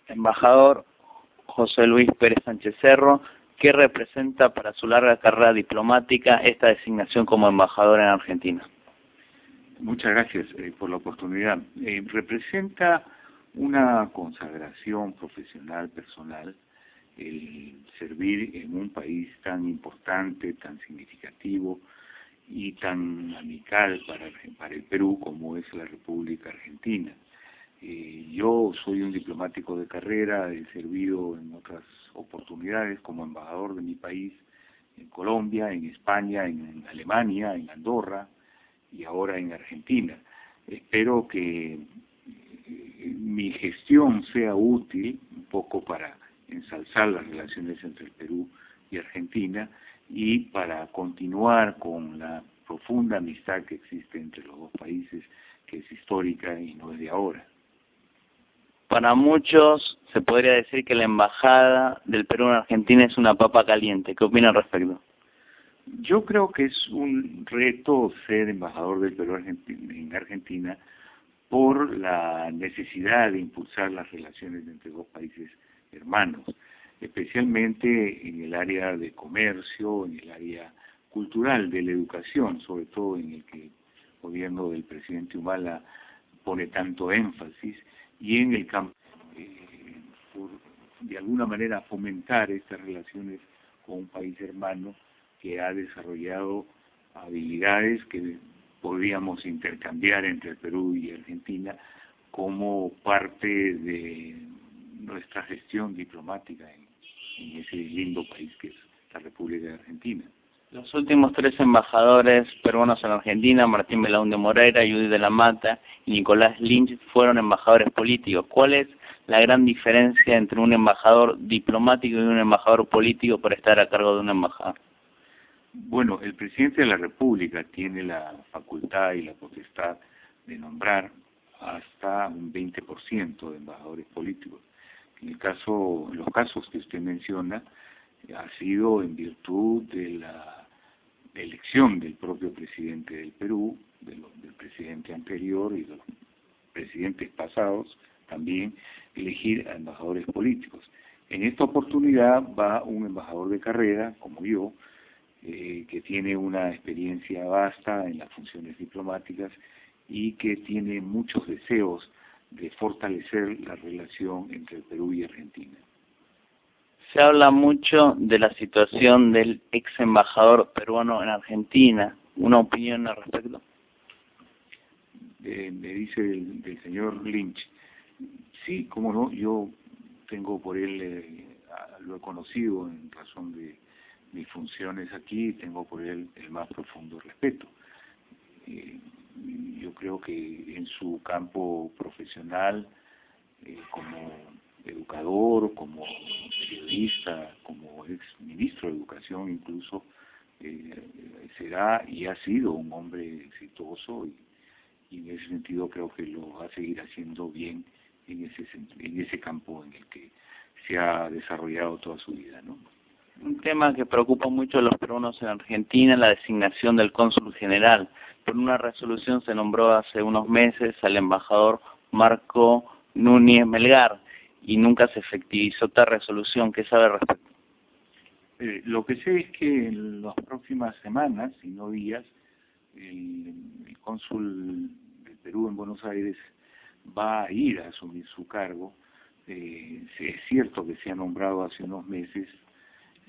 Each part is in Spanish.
Embajador José Luis Pérez Sánchez Cerro, ¿qué representa para su larga carrera diplomática esta designación como embajador en Argentina? Muchas gracias por la oportunidad. Representa una consagración profesional, personal, el servir en un país tan importante, tan significativo y tan amical para el Perú como es la República Argentina. Yo soy un diplomático de carrera, he servido en otras oportunidades como embajador de mi país en Colombia, en España, en Alemania, en Andorra y ahora en Argentina. Espero que mi gestión sea útil un poco para ensalzar las relaciones entre el Perú y Argentina y para continuar con la profunda amistad que existe entre los dos países, que es histórica y no es de ahora. Para muchos se podría decir que la embajada del Perú en Argentina es una papa caliente. ¿Qué opina al respecto? Yo creo que es un reto ser embajador del Perú en Argentina por la necesidad de impulsar las relaciones entre dos países hermanos, especialmente en el área de comercio, en el área cultural, de la educación, sobre todo en el que el gobierno del presidente Humala pone tanto énfasis, y en el campo, por de alguna manera fomentar estas relaciones con un país hermano que ha desarrollado habilidades que podríamos intercambiar entre el Perú y Argentina como parte de nuestra gestión diplomática en ese lindo país que es la República de Argentina. Los últimos 3 embajadores peruanos en Argentina, Martín Belaúnde Moreira, Judith de la Mata y Nicolás Lynch, fueron embajadores políticos. ¿Cuál es la gran diferencia entre un embajador diplomático y un embajador político para estar a cargo de una embajada? Bueno, el presidente de la República tiene la facultad y la potestad de nombrar hasta un 20% de embajadores políticos. En los casos que usted menciona, ha sido en virtud de la elección del propio presidente del Perú, del presidente anterior y de los presidentes pasados, también elegir a embajadores políticos. En esta oportunidad va un embajador de carrera, como yo, que tiene una experiencia vasta en las funciones diplomáticas y que tiene muchos deseos de fortalecer la relación entre el Perú y Argentina. Se habla mucho de la situación del ex embajador peruano en Argentina. ¿Una opinión al respecto? Me dice del señor Lynch. Sí, cómo no, yo tengo por él, lo he conocido en razón de mis funciones aquí, tengo por él el más profundo respeto. Yo creo que en su campo profesional, como educador, como periodista, como ex ministro de Educación incluso, será y ha sido un hombre exitoso y en ese sentido creo que lo va a seguir haciendo bien en ese campo en el que se ha desarrollado toda su vida, ¿no? Un tema que preocupa mucho a los peruanos en Argentina es la designación del cónsul general. Por una resolución se nombró hace unos meses al embajador Marco Núñez Melgar y nunca se efectivizó tal resolución. ¿Qué sabe al respecto? Lo que sé es que en las próximas semanas, si no días, el cónsul del Perú en Buenos Aires va a ir a asumir su cargo. Es cierto que se ha nombrado hace unos meses,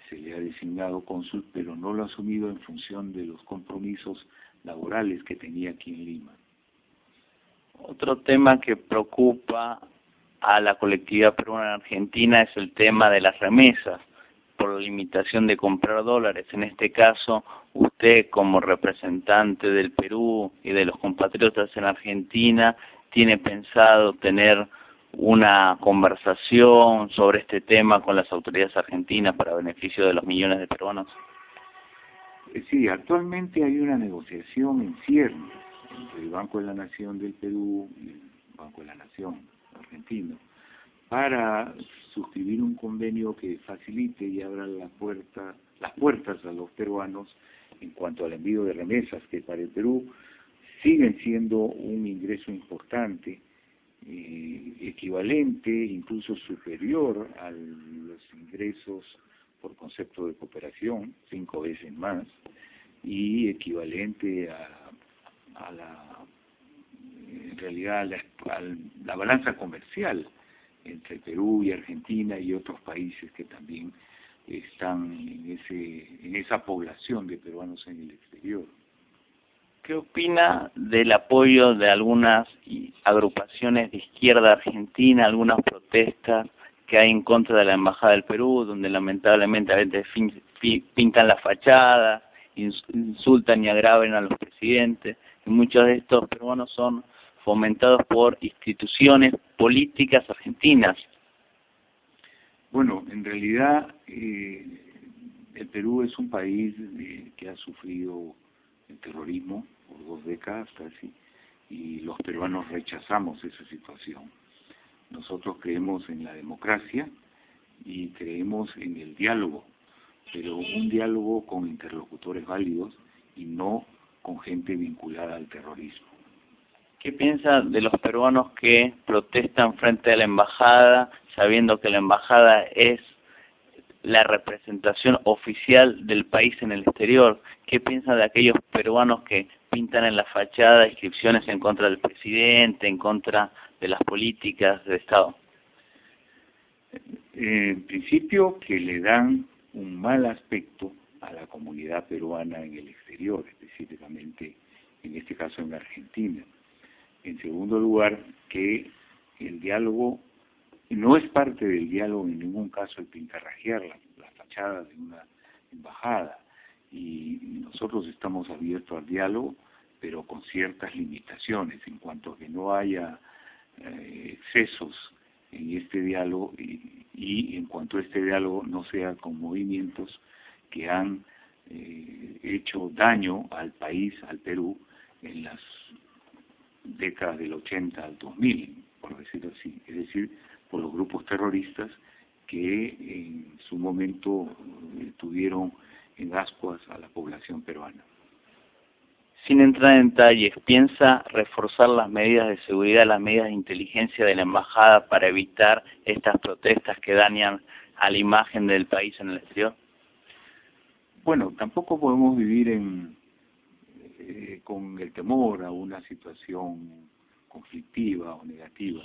se le ha designado cónsul, pero no lo ha asumido en función de los compromisos laborales que tenía aquí en Lima. Otro tema que preocupa a la colectividad peruana en Argentina es el tema de las remesas, por la limitación de comprar dólares. En este caso, usted como representante del Perú y de los compatriotas en Argentina, ¿tiene pensado tener una conversación sobre este tema con las autoridades argentinas para beneficio de los millones de peruanos? Sí, actualmente hay una negociación en ciernes entre el Banco de la Nación del Perú y el Banco de la Nación argentino para suscribir un convenio que facilite y abra las puertas a los peruanos en cuanto al envío de remesas, que para el Perú siguen siendo un ingreso importante equivalente, incluso superior a los ingresos por concepto de cooperación, 5 veces más, y equivalente a la, en realidad, a la balanza comercial entre Perú y Argentina y otros países que también están en esa población de peruanos en el exterior. ¿Qué opina del apoyo de algunas agrupaciones de izquierda argentina, algunas protestas que hay en contra de la Embajada del Perú, donde lamentablemente a veces pintan la fachada, insultan y agraven a los presidentes, y muchos de estos peruanos son fomentados por instituciones políticas argentinas? Bueno, en realidad el Perú es un país que ha sufrido el terrorismo por 2 décadas casi, y los peruanos rechazamos esa situación. Nosotros creemos en la democracia y creemos en el diálogo, pero un diálogo con interlocutores válidos y no con gente vinculada al terrorismo. ¿Qué piensa de los peruanos que protestan frente a la embajada, sabiendo que la embajada es la representación oficial del país en el exterior? ¿Qué piensa de aquellos peruanos que pintan en la fachada inscripciones en contra del presidente, en contra de las políticas de Estado? En principio, que le dan un mal aspecto a la comunidad peruana en el exterior, específicamente en este caso en Argentina. En segundo lugar, que el diálogo no es parte del diálogo en ningún caso el pintarrajear la fachada de una embajada, y nosotros estamos abiertos al diálogo, pero con ciertas limitaciones, en cuanto a que no haya excesos en este diálogo y en cuanto a este diálogo no sea con movimientos que han hecho daño al país, al Perú, en las décadas del 80 al 2000, por decirlo así, es decir, por los grupos terroristas que en su momento tuvieron en ascuas a la población peruana. Sin entrar en detalles, ¿piensa reforzar las medidas de seguridad, las medidas de inteligencia de la embajada para evitar estas protestas que dañan a la imagen del país en el exterior? Bueno, tampoco podemos vivir con el temor a una situación conflictiva o negativa,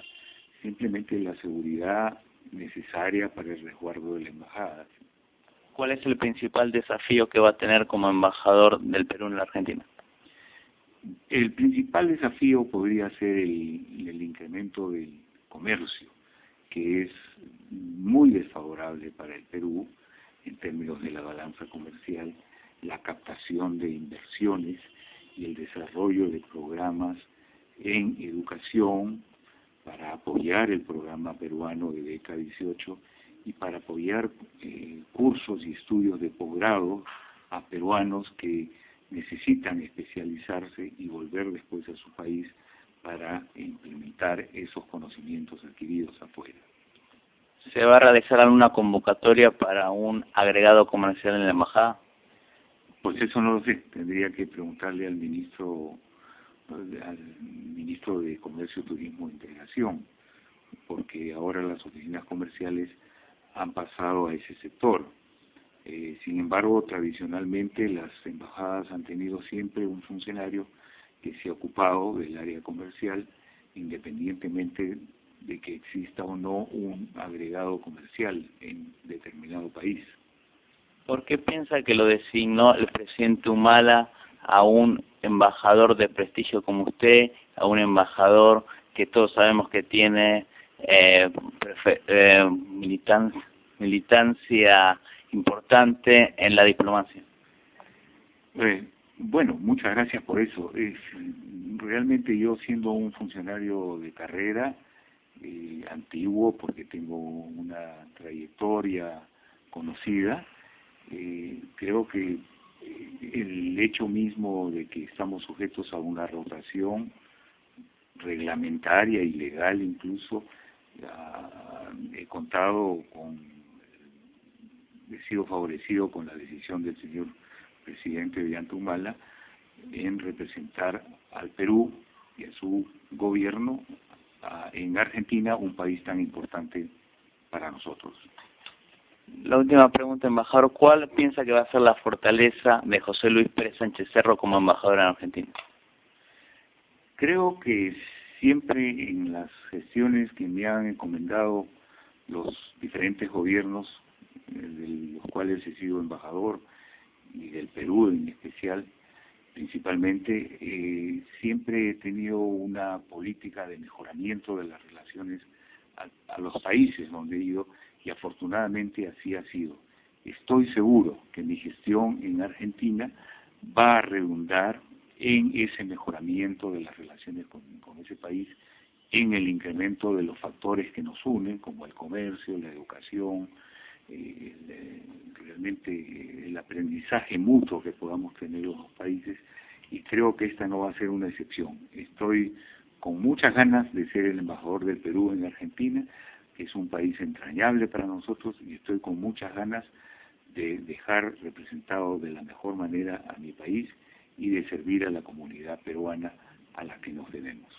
simplemente la seguridad necesaria para el resguardo de la embajada. ¿Cuál es el principal desafío que va a tener como embajador del Perú en la Argentina? El principal desafío podría ser el incremento del comercio, que es muy desfavorable para el Perú en términos de la balanza comercial, la captación de inversiones y el desarrollo de programas en educación para apoyar el programa peruano de Beca 18 y para apoyar cursos y estudios de posgrado a peruanos que necesitan especializarse y volver después a su país para implementar esos conocimientos adquiridos afuera. ¿Se va a realizar alguna convocatoria para un agregado comercial en la embajada? Pues eso no lo sé, tendría que preguntarle al ministro de Comercio, Turismo e Integración, porque ahora las oficinas comerciales han pasado a ese sector. Sin embargo, tradicionalmente las embajadas han tenido siempre un funcionario que se ha ocupado del área comercial, independientemente de que exista o no un agregado comercial en determinado país. ¿Por qué piensa que lo designó el presidente Humala a un embajador de prestigio como usted, a un embajador que todos sabemos que tiene militancia importante en la diplomacia? Bueno, muchas gracias por eso. Realmente yo, siendo un funcionario de carrera, antiguo, porque tengo una trayectoria conocida, creo que el hecho mismo de que estamos sujetos a una rotación reglamentaria y legal incluso, he sido favorecido con la decisión del señor presidente Ollanta Humala en representar al Perú y a su gobierno en Argentina, un país tan importante para nosotros. La última pregunta, embajador, ¿cuál piensa que va a ser la fortaleza de José Luis Pérez Sánchez Cerro como embajador en Argentina? Creo que siempre en las gestiones que me han encomendado los diferentes gobiernos, de los cuales he sido embajador, y del Perú en especial, principalmente, siempre he tenido una política de mejoramiento de las relaciones a los países donde he ido, y afortunadamente así ha sido. Estoy seguro que mi gestión en Argentina va a redundar en ese mejoramiento de las relaciones con ese país, en el incremento de los factores que nos unen, como el comercio, la educación, realmente el aprendizaje mutuo que podamos tener los dos países, y creo que esta no va a ser una excepción. Estoy con muchas ganas de ser el embajador del Perú en Argentina, que es un país entrañable para nosotros, y estoy con muchas ganas de dejar representado de la mejor manera a mi país y de servir a la comunidad peruana a la que nos debemos.